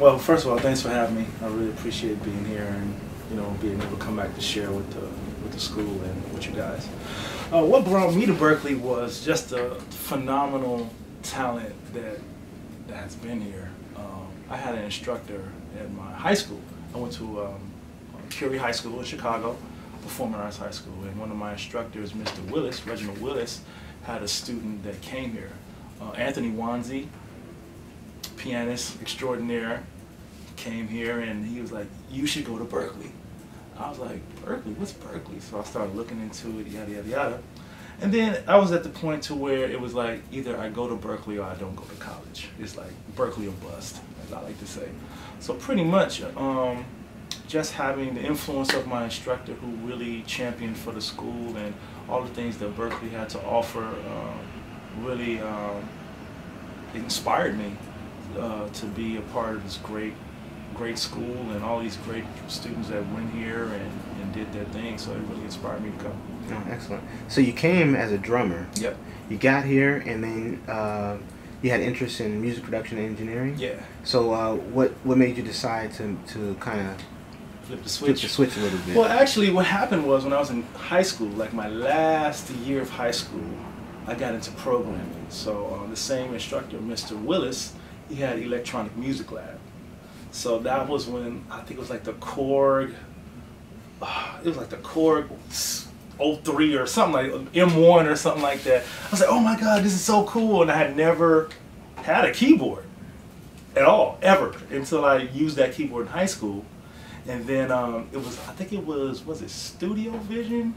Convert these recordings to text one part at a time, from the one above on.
Well, first of all, thanks for having me. I really appreciate being here and being able to come back to share with the school and with you guys. What brought me to Berklee was just a phenomenal talent that's been here. I had an instructor at my high school. I went to Carey High School in Chicago, Performing Arts High School, and one of my instructors, Mr. Willis, Reginald Willis, had a student that came here, Anthony Wanzi, pianist extraordinaire, came here and he was like, "You should go to Berklee." I was like, "Berklee? What's Berklee?" So I started looking into it, yada, yada, yada. And then I was at the point to where it was like, either I go to Berklee or I don't go to college. It's like Berklee or bust, as I like to say. So pretty much, just having the influence of my instructor who really championed for the school and all the things that Berklee had to offer really inspired me to be a part of this great school and all these great students that went here and did their thing. So it really inspired me to come. Oh, excellent. So you came as a drummer. Yep. You got here and then you had interest in music production and engineering. Yeah. So what made you decide to kind of flip the switch a little bit? Well, actually, what happened was when I was in high school, like my last year of high school, I got into programming. So the same instructor, Mr. Willis, he had electronic music lab. So that was when I think it was like the Korg. It was like the Korg 03 or something like M1 or something like that. I was like, "Oh my God, this is so cool!" And I had never had a keyboard at all, ever, until I used that keyboard in high school. And then I think it was it Studio Vision?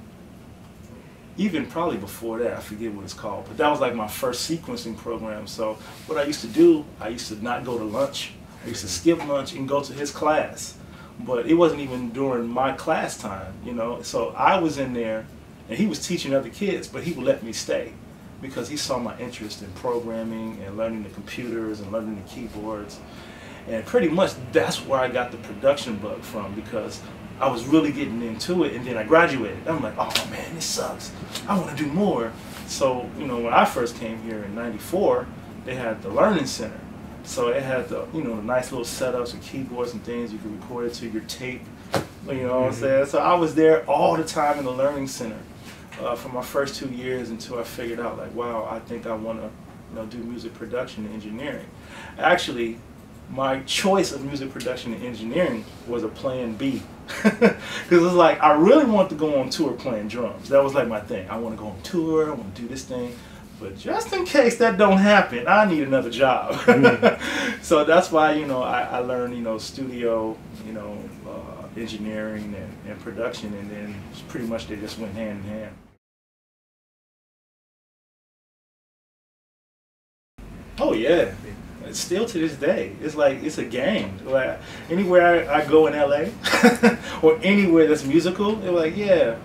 Even probably before that, I forget what it's called. But that was like my first sequencing program. So what I used to do, I used to not go to lunch. I used to skip lunch and go to his class. But it wasn't even during my class time, So I was in there, and he was teaching other kids, but he would let me stay because he saw my interest in programming and learning the computers and learning the keyboards. And pretty much that's where I got the production bug from, because I was really getting into it, and then I graduated. I'm like, "Oh man, this sucks. I want to do more." So, when I first came here in '94, they had the Learning Center. So it had the, the nice little setups with keyboards and things. You could record it to your tape, what I'm saying? So I was there all the time in the Learning Center for my first 2 years until I figured out, like, wow, I think I want to, do music production and engineering. Actually, my choice of music production and engineering was a plan B. Because it was like, I really wanted to go on tour playing drums. That was like my thing. I want to go on tour, I want to do this thing. But just in case that don't happen, I need another job. So that's why, I learned, studio, engineering and production, and then pretty much they just went hand in hand. Oh yeah. Still to this day, it's like it's a game. Like anywhere I go in LA or anywhere that's musical, they're like, "Yeah,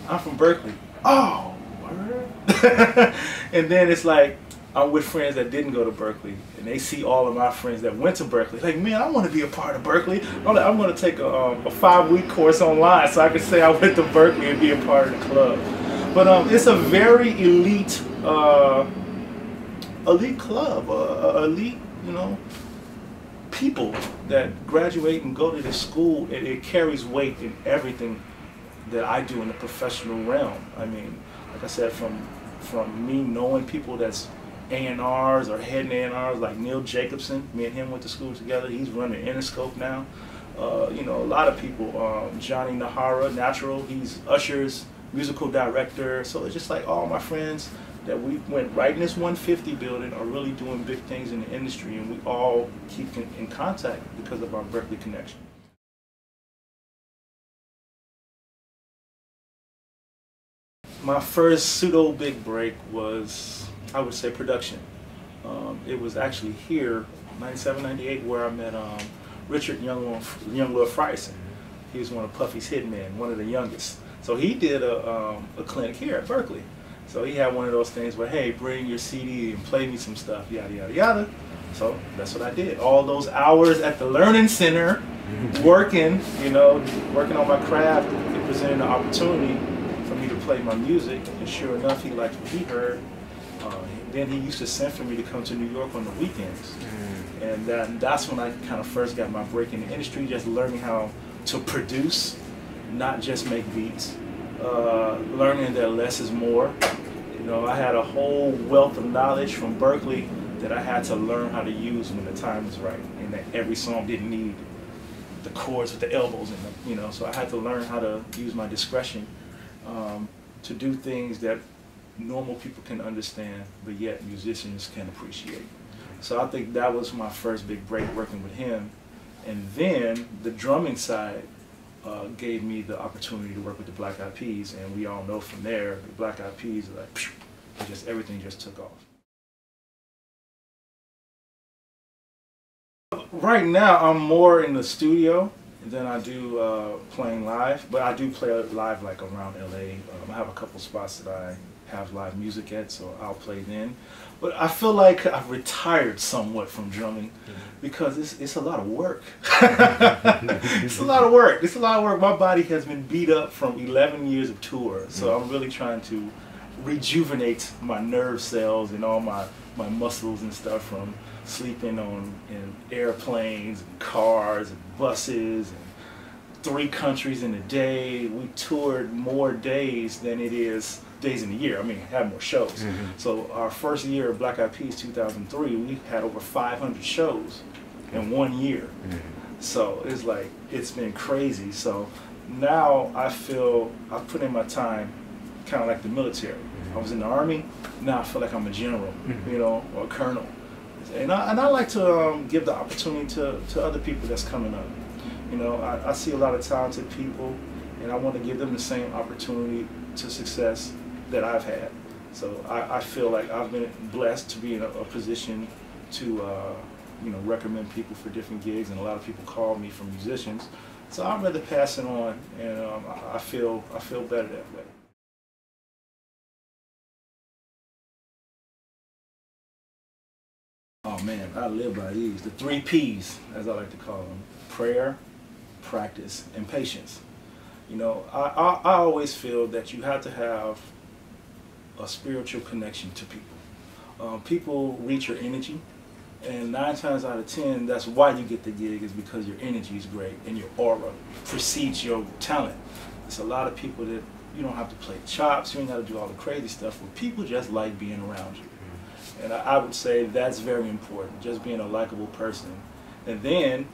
I'm from Berklee." Oh, word. And then it's like I'm with friends that didn't go to Berklee, and they see all of my friends that went to Berklee. Like, "Man, I want to be a part of Berklee. I'm going to take a 5-week course online so I can say I went to Berklee and be a part of the club." But it's a very elite club, elite, people that graduate and go to this school. It carries weight in everything that I do in the professional realm. I mean, like I said, from me knowing people that's A&Rs or head A&Rs like Neil Jacobson. Me and him went to school together. He's running Interscope now. A lot of people. Johnny Nahara, Natural. He's Usher's musical director. So it's just like all my friends that we went right in this 150 building are really doing big things in the industry, and we all keep in contact because of our Berklee connection. My first pseudo big break was, I would say, production. It was actually here, 97, 98, where I met Richard Younglord Frierson. He was one of Puffy's hitmen, one of the youngest. So he did a clinic here at Berklee. So he had one of those things where, "Hey, bring your CD and play me some stuff, yada, yada, yada." So that's what I did. All those hours at the Learning Center, working, working on my craft, it presented an opportunity for me to play my music. And sure enough, he liked what he heard. then he used to send for me to come to New York on the weekends. And that's when I kind of first got my break in the industry, just learning how to produce, not just make beats. Learning that less is more. You know, I had a whole wealth of knowledge from Berklee that I had to learn how to use when the time was right, and that every song didn't need the chords with the elbows in them, you know, so I had to learn how to use my discretion to do things that normal people can understand, but yet musicians can appreciate. So I think that was my first big break working with him. And then the drumming side gave me the opportunity to work with the Black Eyed Peas, and we all know from there, the Black Eyed Peas, like, phew, just everything just took off. Right now, I'm more in the studio than I do playing live, but I do play live like around LA. I have a couple spots that I have live music at, so I'll play then. But I feel like I've retired somewhat from drumming because it's a lot of work. It's a lot of work. It's a lot of work. My body has been beat up from 11 years of tour, so I'm really trying to rejuvenate my nerve cells and all my muscles and stuff from sleeping in airplanes and cars and buses and 3 countries in a day. We toured more days than it is days in a year. I mean, had more shows. So our first year of Black Eyed Peas, 2003, we had over 500 shows in 1 year. So it's like, it's been crazy. So now I feel I've put in my time kind of like the military. I was in the Army, now I feel like I'm a general, you know, or a colonel. And I like to give the opportunity to other people that's coming up. You know, I see a lot of talented people, and I want to give them the same opportunity to success that I've had. So I feel like I've been blessed to be in a position to you know, recommend people for different gigs, and a lot of people call me from musicians. So I'd rather pass it on, and I feel better that way. Oh man, I live by these, the 3 P's, as I like to call them: prayer, practice, and patience. You know, I always feel that you have to have a spiritual connection to people. People reach your energy, and 9 times out of 10, that's why you get the gig, is because your energy is great and your aura precedes your talent. There's a lot of people that you don't have to play chops, you ain't got to do all the crazy stuff, but people just like being around you. And I would say that's very important, just being a likable person. And then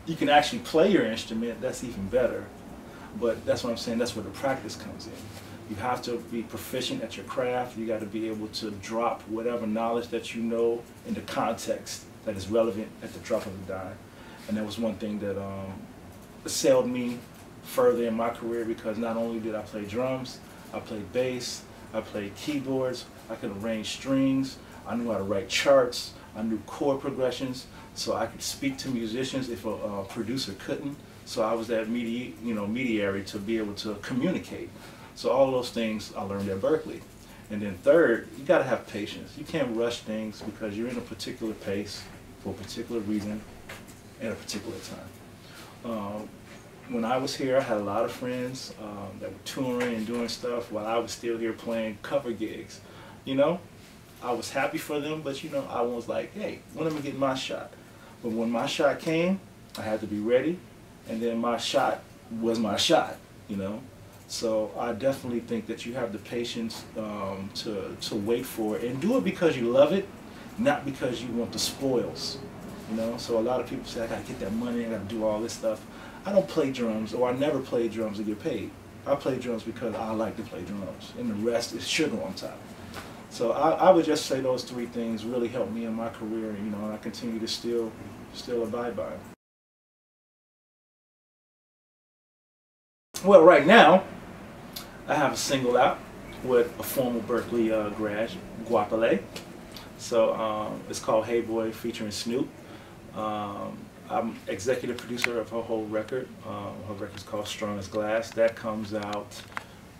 you can actually play your instrument, that's even better. But that's what I'm saying, that's where the practice comes in. You have to be proficient at your craft. You got to be able to drop whatever knowledge that you know into context that is relevant at the drop of a dime. And that was one thing that sailed me further in my career, because not only did I play drums, I played bass, I played keyboards, I could arrange strings, I knew how to write charts, I knew chord progressions, so I could speak to musicians if a producer couldn't. So I was that mediary to be able to communicate. So all those things I learned at Berklee. And then third, you got to have patience. You can't rush things because you're in a particular pace for a particular reason at a particular time. When I was here, I had a lot of friends that were touring and doing stuff while I was still here playing cover gigs. You know, I was happy for them, but you know, I was like, hey, when am I getting my shot? But when my shot came, I had to be ready, and then my shot was my shot, you know. So I definitely think that you have the patience to wait for it, and do it because you love it, not because you want the spoils, you know. So a lot of people say, I gotta get that money, I gotta do all this stuff. I don't play drums, or I never played drums to get paid. I play drums because I like to play drums, and the rest is sugar on top. So I would just say those 3 things really helped me in my career, you know, and I continue to still abide by them. Well, right now, I have a single out with a former Berklee grad, Guapale. So it's called Hey Boy, featuring Snoop. I'm executive producer of her whole record. Her record's called Strong as Glass. That comes out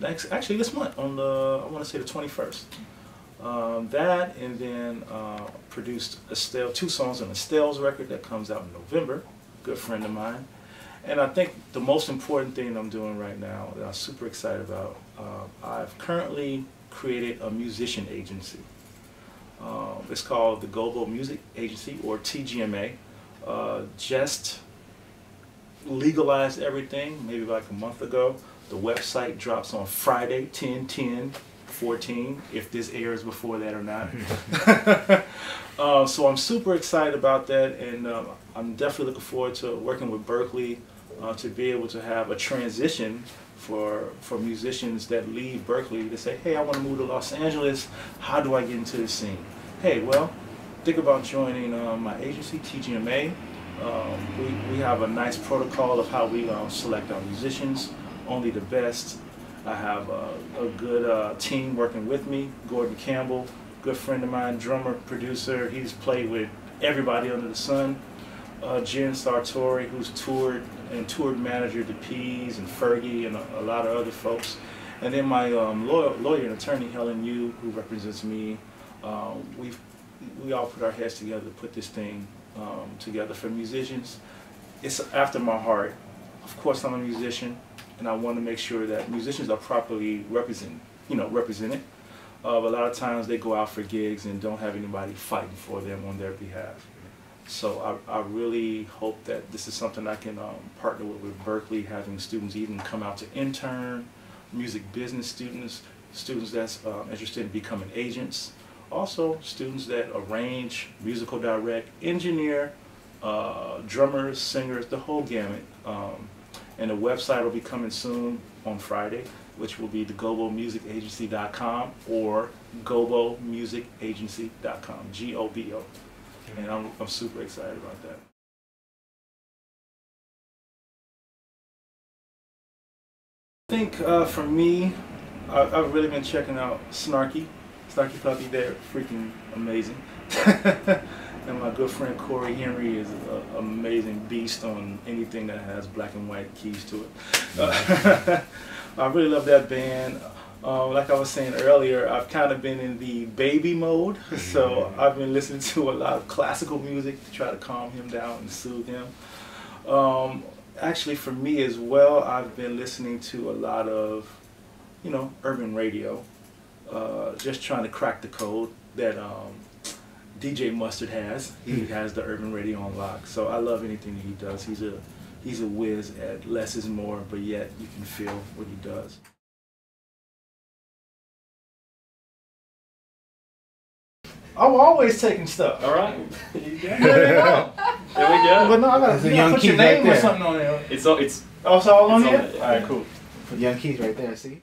actually this month, on the, I want to say the 21st. That, and then produced Estelle, 2 songs on Estelle's record that comes out in November, good friend of mine. And I think the most important thing I'm doing right now that I'm super excited about, I've currently created a musician agency. It's called the Global Music Agency, or TGMA. Just legalized everything maybe like a month ago. The website drops on Friday, 10/10/14, if this airs before that or not. So I'm super excited about that, and I'm definitely looking forward to working with Berklee to be able to have a transition for musicians that leave Berklee to say, hey, I want to move to Los Angeles. How do I get into the scene? Hey, well, think about joining my agency, TGMA. We have a nice protocol of how we select our musicians, only the best. I have a good team working with me. Gordon Campbell, good friend of mine, drummer, producer. He's played with everybody under the sun. Jen Sartori, who's toured manager to Peas and Fergie and a lot of other folks. And then my lawyer and attorney, Helen Yu, who represents me. We all put our heads together to put this thing together for musicians. It's after my heart. Of course, I'm a musician, and I want to make sure that musicians are properly represented. A lot of times they go out for gigs and don't have anybody fighting for them on their behalf. So I really hope that this is something I can partner with Berklee, having students even come out to intern, music business students that's interested in becoming agents, also students that arrange, musical direct, engineer, drummers, singers, the whole gamut. And the website will be coming soon on Friday, which will be the gobomusicagency.com or gobomusicagency.com, G-O-B-O. And I'm super excited about that. I think for me, I've really been checking out Snarky Puppy. They're freaking amazing. And my good friend Corey Henry is an amazing beast on anything that has black and white keys to it. I really love that band. Like I was saying earlier, I've kind of been in the baby mode, so I've been listening to a lot of classical music to try to calm him down and soothe him. Actually, for me as well, I've been listening to a lot of, urban radio, just trying to crack the code that DJ Mustard has. He has the urban radio on lock, so I love anything that he does. He's a whiz at less is more, but yet you can feel what he does. I'm always taking stuff. All right. There you go. There we go. But no, I gotta put your name or something on there. It's all Oh, it's all on it's here? on there, yeah. All right, cool. Put Young Keys right there, see?